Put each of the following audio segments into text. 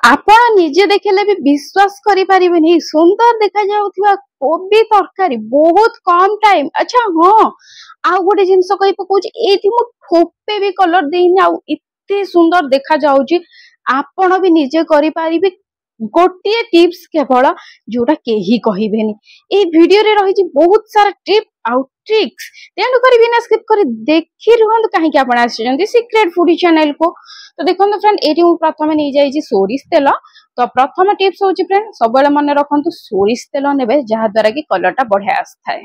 आपण निजे देखले भी विश्वास करि परिबेनी सुंदर देखा जाउथिबा कोबी तरकारी बहुत कम टाइम। अच्छा हाँ आ गोटे जिनस कहि पकोछि एथि मु ठोपे भी कलर देइनी आ इत्ते सुंदर देखा जाउछि। आपण भी निजे करि परिबे गोटे टिप्स केवल जोटा केही कहिबेनी। ए वीडियो रे रही बहुत सारा टिप आउट ट्रिक्स तेणु कर बिना स्किप कर देखी रुहतु कहीं आपण आसी सीक्रेट फूडी चैनल को। तो देखो फ्रेंड ये प्रथम नहीं जाइए सोरिष तेल। तो प्रथम टिप्स हूँ फ्रेंड सब मन रखु सोरिष तेल ने जहाद्वारा कि कलर बढ़िया आए।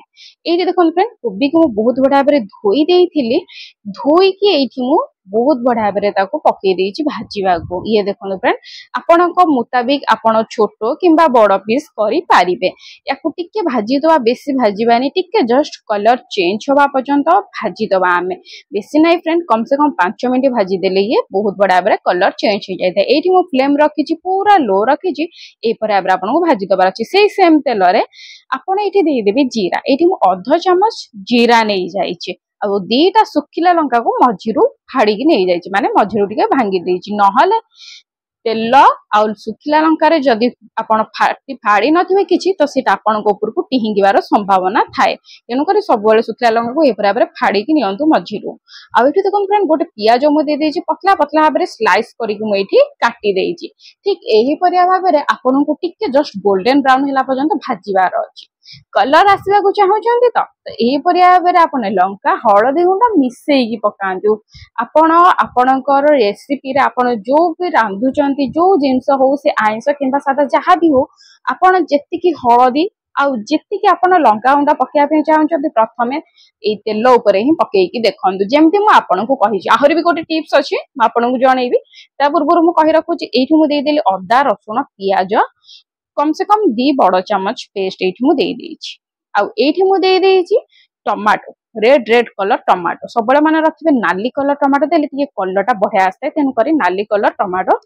ये देखो फ्रेंड कोबी को बहुत बढ़िया भाव धोई देती धोईकी ये बहुत बढ़िया भाव पकई देती भाजवा को। ये देखो फ्रेंड आपण मुताबिक आपण छोट कि बड़ पीस करें या भाजीदवा बेसी भाजवानी टिके जस्ट कलर चेंज हवा पर्यंत भाजीदवा आम बेसी ना फ्रेंड कम से कम 5 मिनट भाजीदेले ये बहुत बढ़िया भाव कलर चेंज हो जाए। ये मु फ्लेम रखी पूरा लो रखी आपको भाजीदबार अच्छी से सेम तेल आपड़ ये देदेवी जीरा। ये अध चामच जीरा नहीं जाइए आ दीटा सुखिला लंका को मझिरू फाड़ी नहीं जाइए माने मझिरू टिके भांगी देइछि नहले तेल आ सुखिला लंकार जदि आपण फाड़ी नथिबे किछि तो सेटा आपण को ऊपर को टिहिंगिबार संभावना थाए। तेणुक सब सुखिला लंका को एपर भाव फाड़ी की नियंतु मझिरू। आ एठी देखो फ्रेंड गोटे पियाज मु दे देछि पतला पतला भाव स्लाइस करिक मु एठी काटी देछि। ठीक एही परिया भाव रे आपण को टिके जस्ट गोल्डन ब्राउन हैला पर्यंत भाजीबार अछि। कलर आसवा को चाहूचंती तो एही परिया भाव रे आपण लंका हळदी गुंडा मिसेई पकांतु। आपण आपणकर रेसिपी रे आपण जो भी रांधुचंती जो जिंस हो से आइंस किंबा सादा जहा भी हो आपण जेतिकी हळदी आउ जेतिकी आपण लंका गुंडा पकाया पे चाहूचंती प्रथमे ए तेल ऊपर ही पकेकी देखंतु। जेमति मु आपण को कहि छी आहुरी भी गोटे टिप्स अछि म आपण को जणैबी। ता पूर्व मु कहि रखुची एठी मु दे देली अदा रसुण पियाज कम से कम 2 बड़ चामच पेस्ट एठी मु दे देछि। आ एठी मु दे देछि टमाटो रेड कलर टमाटो सब माने रखिबे नाली कलर टमाटो देले टिके कलरटा बढ़िया आसे। तेनु करी नाली कलर टमाटो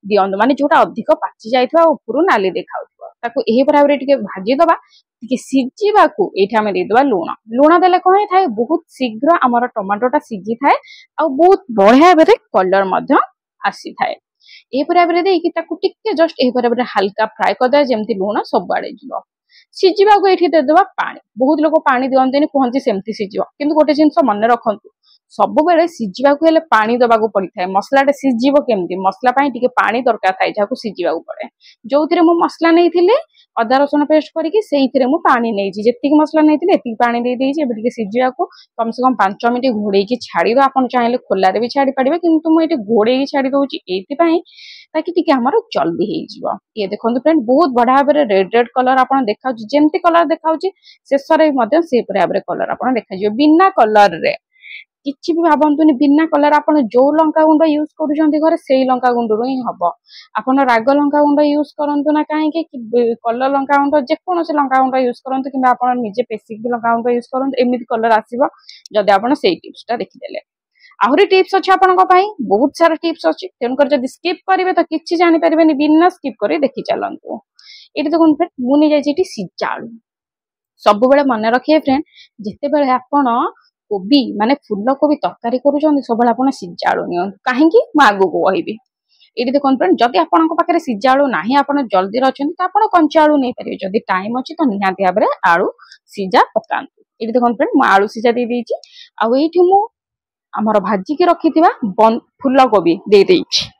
दियंतु माने जोटा अधिक पाची जाइथवा ऊपर नाली देखाउथवा ताको एही बराबर टिके भाजी दबा टिके सिजिबा को एठी हमें दे दबा लूण देले कोइ थाए बहुत शीघ्र हमर टमाटोटा सिजी थाए आ बहुत बढ़िया भाबरे कलर मध्य आसी थाए। ए बराबर देकी ताको टिके जस्ट ए बराबर हल्का फ्राई कर दे जेमति लूण सब आड़े जिवो। सिजिबा को एठी दे देबा पानी बहुत लोग पानी दियंतेनी कहंती सेमति सिजिबो किंतु गोटे जिंस मन रखंतु सब बेले सिजिबा को हेले पानी दबा को पड़ी थाए। मसलाटा सिजिबो केमति मसला पई टिके पानी दरकार थाए जाको सिजिबा को पड़े। जोथिरे मु मसला नैथिले अदा रसुण पेस्ट करिकि सेइथिरे मु पानी नैछि जेतिकी मसला नैथिले एतिकी पानी दे देइछि। एबे टिके सिजिबा को कम से कम 5 मिनिट घोड़ेकी छाड़ी दो। आपण चाहिले खोला रे भी छाड़ी पाडिबे किंतु मु एठी घोड़ेकी छाड़ी दोछि एति पई ताकि टिके हमर जल्दी हे जिवो। ये देखंतु फ्रेंड बहुत बढ़िया भाबरे रेड कलर आपण देखाउछि जेमति कलर देखाउछि शेष रे मध्य से भाबरे कलर आपण देखाजियो बिना कलर रे किछि भी भाबंतुनी बिना कलर आपण जो लंका गुंड यूज करूछंती घरे सेही लंका गुंड रो ही हबो। आपण राग लंका गुंड यूज करंतु ना काहे कि कलर लंका गुंड जे कोनो से लंका गुंड यूज करंतु किबा आपण निजे बेसिक भी लंका गुंड यूज करंतु एमिति कलर आसीबो जदि आपण सेही टिप्सटा देखि देले। आहुरी टिप्स अछि आपण को पई बहुत सारा टिप्स अछि तेन कर जदि स्किप करिवे तो किछि जानि परिबेनी बिना स्किप करी देखि चलंतु। एटी देखो फ्रेंड मु नै जाय छिटी सिजाळू सब बेले मन रखिए फ्रेंड जेते बेले आपण कोबी माने फुल कोबी तरकारी करूछन सब बेले आपण सिजाळू नियंतु काहे कि म आगु को कहिबी। एटी देखो फ्रेंड जदि आपण को पाखरे सिजाळू नाही आपण जल्दी रछन त आपण कंचा आलू नै परिबे जदि टाइम अछि त निहाती भाबरे आलू सिजा पकांतु। एटी देखो फ्रेंड म आलू सिजा दे देछि आ एठी मु आमर भाजी के रखी फुल कोबी दे देछि।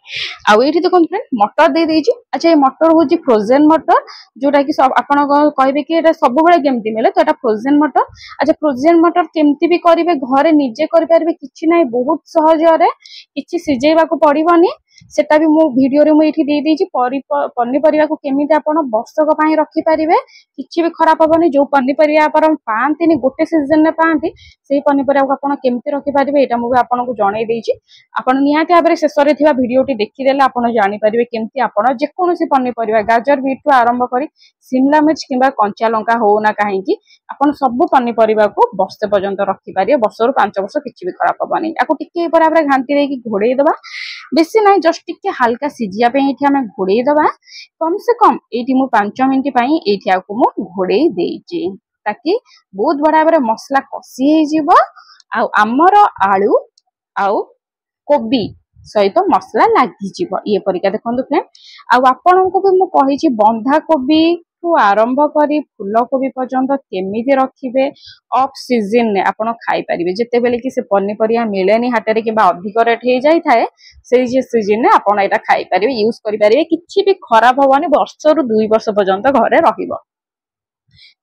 आ एठी देखो फ्रेंड मटर दे देछि। अच्छा ये मटर होची फ्रोजन मटर जोटा कि सब आपण कहबे कि एटा सब बेले केमति मिले तो एटा फ्रोजन मटर। अच्छा फ्रोजन मटर केमति भी करिवे घरे निजे करि परबे किछि नै बहुत सहज रे किछि सिजेबा को पड़िबनी सेटा भी मो वीडियो रे मु एठी दे देछि। पन्नीपरिया को केमिति आपण वर्षक पई रखि परिवे किछि भी खराब होबनी जो पन्नीपरिया आपण पांतिनी गोटे सीजन ने पांति सेही पन्नीपरिया को आपण केमिति रखि परिवे एटा मु भी आपण को जणाई देछि। आपण निहाती भाबरे शेष रे थिबा वीडियोटी देखि देले आपण जानि परिवे केमिति आपण जे कोनोसी पन्नीपरिया गाजर बीट टू आरंभ करी शिमला मिर्च किंबा कंचा लंका हो ना काहे कि आपण सब पन्नीपरिया को वर्षे पर्यंत रखि परिवे वर्षरु 5 वर्ष किछि भी खराब होबनी। याको टिके बराबर घांटी देकी घोड़ेई दबा बेसी ना जस्ट टिके हल्का सिजिया पे एठी हमें घोड़ेई दबा कम से कम एठी मु 5 मिनिट पई एठी आको मु घोड़ेई देइछि ताकि बहुत बराबर मसला कसी हे जिवो आ हमर आलू आउ कोबी सहित मसला लगिଯିव ये परिका देखंतु फ्रेंड। आ आपनको भी मु कहिछि बंधा कोबी ठू आरंभ करी फूल कोबी पर्यंत केमिति रखिबे ऑफ सीजन ने आपण खाई परिबे जते बेले कि से पनीपरिया मिलेनी हाटरे कि अधिक रेट हो जाई थाए से जे सीजन ने आपण एटा खाई परिबे यूज करि परिबे किछि भी खराब होबानी वर्ष रु 2 वर्ष पर्यंत घरे रहिबो।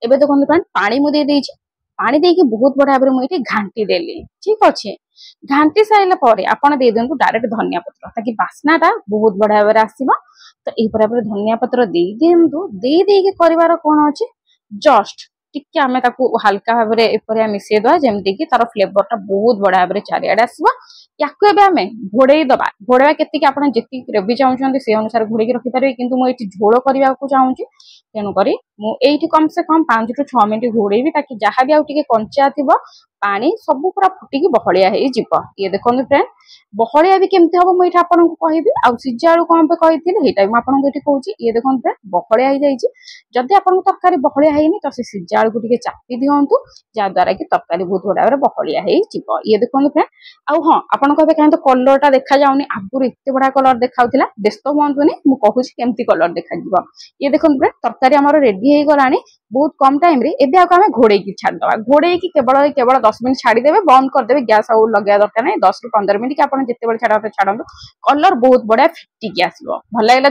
एबे देखंतु फ्रेंड पानी मु दे देछि पानी देकी बहुत बड़ा भाबरे मु एठी घांटी देली ठीक अछि। घांटी साइला परे आपण दे देंतु डायरेक्ट धनिया पत्र ताकि बास्नाटा बहुत बड़ा भाबरे आसीबो। तो एही पर धनिया पत्र दे दिंतु दे देकी करिवार कोन अछि जस्ट टिके आमे ताकू हल्का भाबरे एपरिया मिसेइ दवा जेमति कि तार फ्लेवरटा बहुत बड़ा भाबरे चारिआडे आसीबो। याकू एबे आमे घोड़ेई दबा घोड़ेवा केति कि आपण जेति ग्रेवी चाहुचंती से अनुसार घोड़ेई के रखि पारे किंतु मु एठी झोल करिवा को चाहुची तेनु करी मु एठी कम से कम 5 टू 6 मिनिट घोड़ेइबी ताकि जहा भी आउ टिके कंचा थिबो पानी सब पूरा फुटिकी बहलिया हेई जिवो। ये देखंतु फ्रेंड बहलिया भी केमति हबो मु एठी आपनको कहिबी आ सिजा आलू कोन पे कहिथिले हेटा मु आपनको एठी कहूची। ये देखंतु फ्रेंड बहलिया हेई जाईची जदि आपनको तरकारी बहलिया हेइनी तो से सिजा आलू को टिके चापी दियंतु जा द्वारा कि तरकारी बहुत बड़ा बहलिया हेई जिवो। ये देखंतु फ्रेंड आ हां आपन कहबे काहे तो कलरटा देखा जाउनी आगुर एते बड़ा कलर देखाउतिला व्यस्त होंतुनी मु कहूची केमति कलर देखा जिवो। ये देखंतु फ्रेंड तरकारी हमर रेडी हेई गलानी बहुत कम टाइम रे एबे आको हमें घोड़े की छाड़ दवा घोड़े की केवल 10 मिनिट छाड़ी देबे बंद कर देबे गैस आउ लगे दरकार नै 10 रु 15 मिनिट कि आपण जेते बेले छाडा छाडंतु कलर बहुत बड़ा फिटिकी आसीबो। भल लागला।